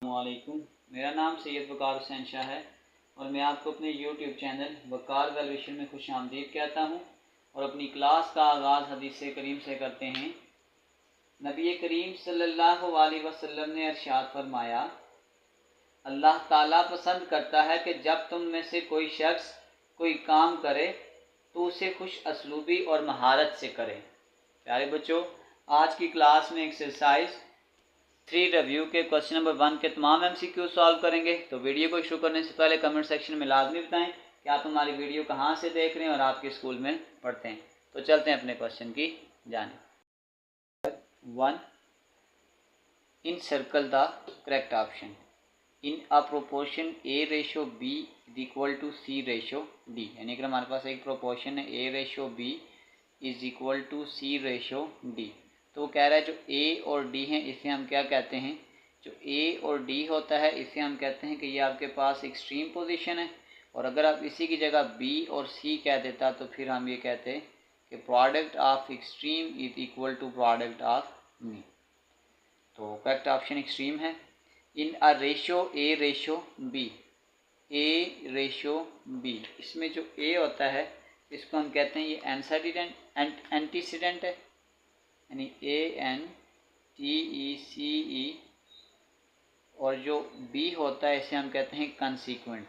वालेकुम। मेरा नाम सैयद वकार हुसैन शाह है और मैं आपको अपने YouTube चैनल वकार वेल विशन में खुश आमदीद कहता हूँ। और अपनी क्लास का आगाज़ हदीस करीम से करते हैं। नबी करीम सल्लल्लाहु अलैहि वसल्लम ने इरशाद फरमाया, अल्लाह ताला पसंद करता है कि जब तुम में से कोई शख्स कोई काम करे तो उसे खुश असलूबी और महारत से करे। प्यारे बच्चों, आज की क्लास में एक्सरसाइज 3 रिव्यू के क्वेश्चन नंबर 1 के तमाम MCQ सॉल्व करेंगे। तो वीडियो को शुरू करने से पहले कमेंट सेक्शन में लाजमी बताएं कि आप हमारी वीडियो कहाँ से देख रहे हैं और आपके स्कूल में पढ़ते हैं। तो चलते हैं अपने क्वेश्चन की जाने। 1 encircle the correct option in a proportion A/B is equal to C/D। यानी कि हमारे पास एक प्रोपोर्शन है A/B is equal to C/D। तो वो कह रहा है जो A और D हैं इसे हम क्या कहते हैं, जो A और D होता है इसे हम कहते हैं कि ये आपके पास एक्सट्रीम पोजीशन है। और अगर आप इसी की जगह B और C कह देता तो फिर हम ये कहते हैं कि product of extreme is equal to product of mean. तो करेक्ट ऑप्शन एक्सट्रीम है। In a ratio A/B, A/B, इसमें जो A होता है इसको हम कहते हैं ये एंटीसीडेंट है, यानी ANTECE। और जो B होता है इसे हम कहते हैं कंसीक्वेंट।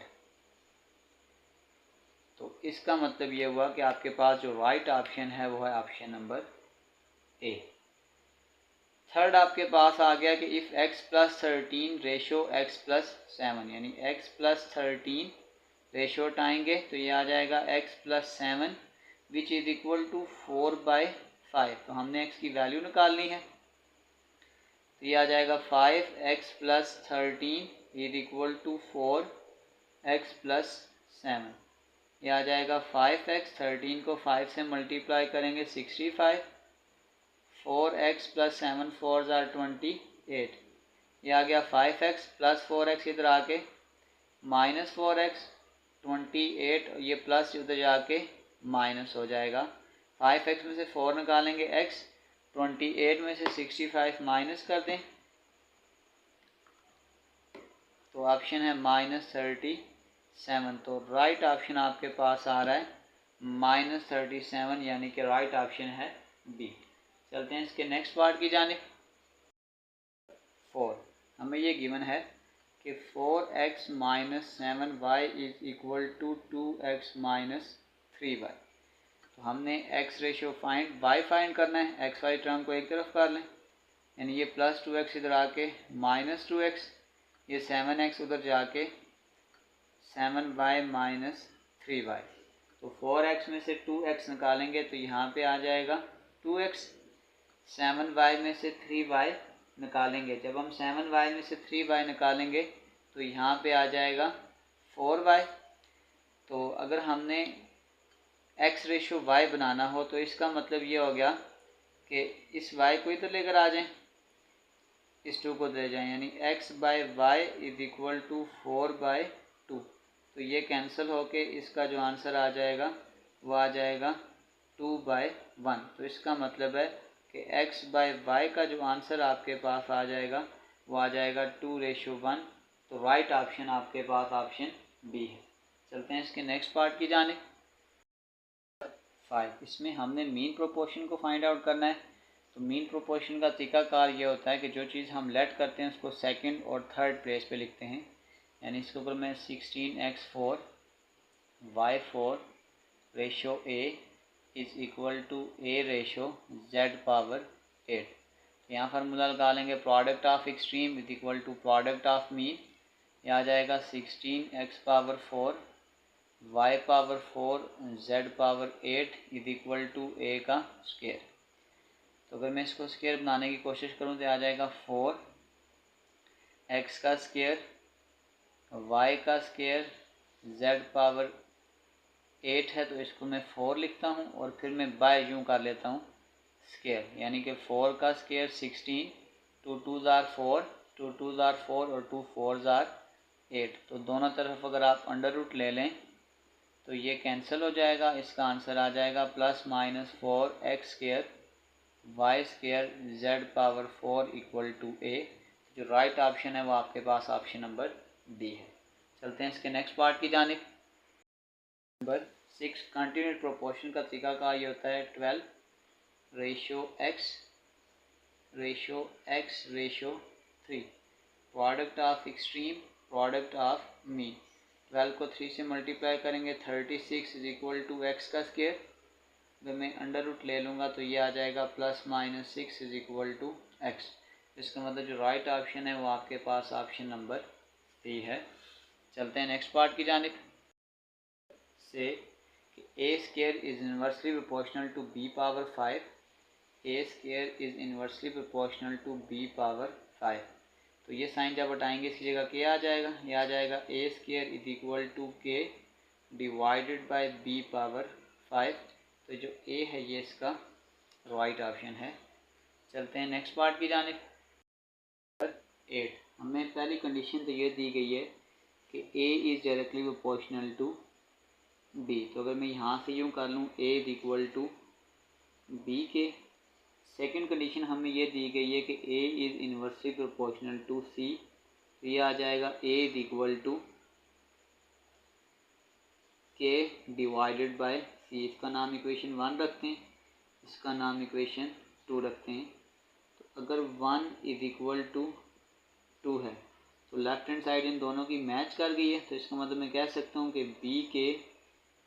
तो इसका मतलब ये हुआ कि आपके पास जो राइट ऑप्शन है वो है ऑप्शन नंबर A। थर्ड आपके पास आ गया कि इफ़ x + 13 रेशो x + 7, यानी x + 13 रेशो उठाएंगे तो ये आ जाएगा x + 7 which is equal to 4/5। तो हमने x की वैल्यू निकालनी है तो ये आ जाएगा 5x + 13 is equal to 4x + 7। ये आ जाएगा 5x, 13 को 5 से मल्टीप्लाई करेंगे 65, 4x + 7 4s are 28। ये आ गया 5x + 4x इधर आके -4x 28, ये प्लस उधर जाके माइनस हो जाएगा। 5x में से 4 निकालेंगे x, 28 में से 65 माइनस कर दें तो ऑप्शन है -37। तो राइट ऑप्शन आपके पास आ रहा है -37, यानी कि राइट ऑप्शन है बी। चलते हैं इसके नेक्स्ट पार्ट की जानिब। 4 हमें ये गिवन है कि 4x - 7y is equal to 2x - 3y। तो हमने x रेशियो y फाइंड करना है। xy टर्म को एक तरफ कर लें, यानी ये +2x इधर आके -2x, ये 7x उधर जाके 7y - 3y। तो 4x में से 2x निकालेंगे तो यहाँ पे आ जाएगा 2x। 7y में से 3y निकालेंगे, जब हम 7y में से 3y निकालेंगे तो यहाँ पे आ जाएगा 4y। तो अगर हमने x रेशो y बनाना हो तो इसका मतलब ये हो गया कि इस y को इधर लेकर आ जाएं, इस 2 को दे जाएं, यानी x/y इज इक्वल टू 4/2। तो ये कैंसिल होके इसका जो आंसर आ जाएगा वो आ जाएगा 2/1। तो इसका मतलब है कि x/y का जो आंसर आपके पास आ जाएगा वो आ जाएगा 2/1। तो राइट ऑप्शन आपके पास ऑप्शन बी है। चलते हैं इसके नेक्स्ट पार्ट की जाने। 5 इसमें हमने मीन प्रोपोर्शन को फाइंड आउट करना है। तो मीन प्रोपोर्शन का तरीकाकार ये होता है कि जो चीज़ हम लेट करते हैं उसको सेकंड और थर्ड प्लेस पे लिखते हैं। यानी इसके ऊपर मैं 16x4 y4 ratio a is equal to A/Z⁴। तो यहाँ फार्मूला लगा लेंगे, product of extreme is equal to product of mean. यह आ जाएगा 16x⁴ y⁴ Z⁴ is equal to a का स्क्वायर। तो अगर मैं इसको स्क्वायर बनाने की कोशिश करूँ तो आ जाएगा 4x का स्क्वायर, y का स्क्वायर, Z⁴ है तो इसको मैं 4 लिखता हूँ और फिर मैं बाय यूँ कर लेता हूँ स्क्वायर, यानी कि 4 का square 16, 2 2s are 4, 2 2s are 4 और 2 4s are 8। तो दोनों तरफ अगर आप अंडर रूट ले लें तो ये कैंसिल हो जाएगा। इसका आंसर आ जाएगा +-4x² y² Z⁴ equal to a। जो राइट ऑप्शन है वो आपके पास ऑप्शन नंबर बी है। चलते हैं इसके नेक्स्ट पार्ट की जानिब। नंबर 6, कंटिन्यूड प्रोपोर्शन का तरीका का ये होता है 12 ratio x ratio 3, product of extreme product of mean. 12 को 3 से मल्टीप्लाई करेंगे 36 इज इक्वल टू एक्स का स्क्वायर। अगर मैं अंडर रूट ले लूँगा तो ये आ जाएगा plus minus 6 is equal to x. इसका मतलब जो राइट ऑप्शन है वो आपके पास ऑप्शन नंबर बी है। चलते हैं नेक्स्ट पार्ट की जानिब। से A square is inversely proportional to B power 5, A square is inversely proportional to B power 5। तो ये साइन जब हटाएंगे इसकी जगह के आ जाएगा, ये आ जाएगा ए स्क्वायर इज इक्वल टू के डिवाइडेड बाय बी पावर 5। तो जो ए है ये इसका राइट ऑप्शन है। चलते हैं नेक्स्ट पार्ट की जानिब। 8, हमें पहली कंडीशन तो ये दी गई है कि A is directly proportional to B. तो अगर मैं यहाँ से यूँ कर लूँ A is equal to B k. Second condition हमें ये दी गई है कि A is inversely proportional to C. तो ये आ जाएगा ए इज इक्वल टू के डिवाइडेड बाय सी। इसका नाम इक्वेशन 1 रखते हैं, इसका नाम इक्वेशन 2 रखते हैं। तो अगर 1 इज इक्वल टू 2 है तो लेफ्ट हैंड साइड इन दोनों की मैच कर गई है। तो इसका मतलब मैं कह सकता हूँ कि बी के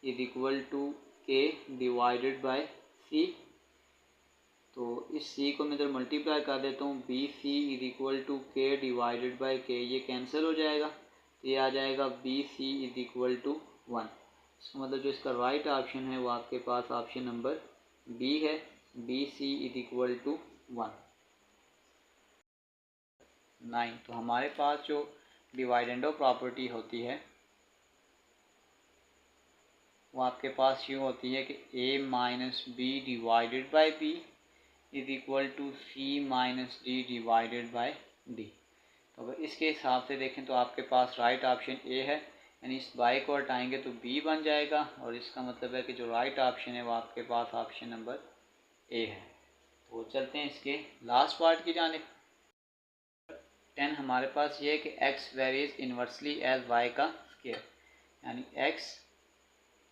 इज इक्वल टू के डिवाइडेड बाय सी। तो इस c को मैं इधर मल्टीप्लाई कर देता हूँ, B C is equal to के डिवाइडेड बाई के, ये कैंसिल हो जाएगा। तो ये आ जाएगा B C is equal to 1। इसका मतलब जो इसका राइट ऑप्शन है वो आपके पास ऑप्शन नंबर बी है, B C is equal to 1। 9, तो हमारे पास जो डिवाइडेंडो प्रॉपर्टी होती है वो आपके पास यूँ होती है कि a minus B divided by B is equal to C minus D divided by D. तो अगर इसके हिसाब से देखें तो आपके पास राइट ऑप्शन ए है, यानी इस बाई को हटाएंगे तो बी बन जाएगा। और इसका मतलब है कि जो राइट ऑप्शन है वो आपके पास ऑप्शन नंबर ए है। तो चलते हैं इसके लास्ट पार्ट की जानिब। 10, हमारे पास ये है कि x varies inversely as y का स्क्वायर, यानी x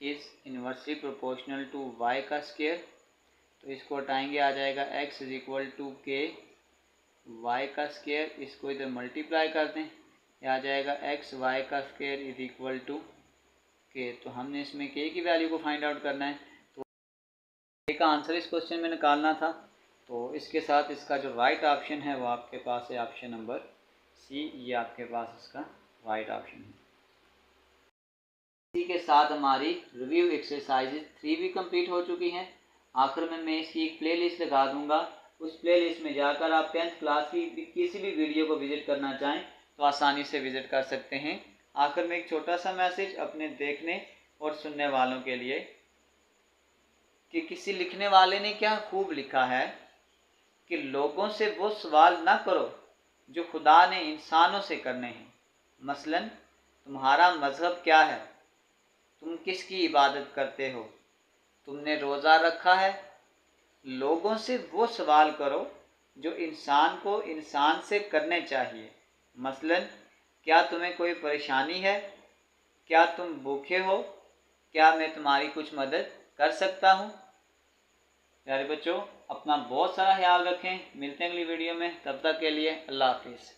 is inversely proportional to y का स्क्वायर। तो इसको हटाएंगे आ जाएगा x is equal to K y का स्क्वायर। इसको इधर मल्टीप्लाई कर दें, यह आ जाएगा x y का स्क्वायर इज इक्वल टू के। तो हमने इसमें के की वैल्यू को फाइंड आउट करना है। तो के का आंसर इस क्वेश्चन में निकालना था। तो इसके साथ इसका जो राइट ऑप्शन है वो आपके पास है ऑप्शन नंबर सी, ये आपके पास इसका राइट ऑप्शन है। इसी के साथ हमारी रिव्यू एक्सरसाइजेज 3 भी कंप्लीट हो चुकी हैं। आखिर में मैं इसकी एक प्लेलिस्ट लगा दूंगा, उस प्लेलिस्ट में जाकर आप 10th क्लास की किसी भी वीडियो को विज़िट करना चाहें तो आसानी से विज़िट कर सकते हैं। आखिर में एक छोटा सा मैसेज अपने देखने और सुनने वालों के लिए कि किसी लिखने वाले ने क्या खूब लिखा है कि लोगों से वो सवाल ना करो जो खुदा ने इंसानों से करने हैं। मसलन तुम्हारा मज़हब क्या है, तुम किसकी इबादत करते हो, तुमने रोज़ा रखा है। लोगों से वो सवाल करो जो इंसान को इंसान से करने चाहिए। मसलन क्या तुम्हें कोई परेशानी है, क्या तुम भूखे हो, क्या मैं तुम्हारी कुछ मदद कर सकता हूँ। प्यारे बच्चों, अपना बहुत सारा ख्याल रखें। मिलते हैं अगली वीडियो में, तब तक के लिए अल्लाह हाफिज़।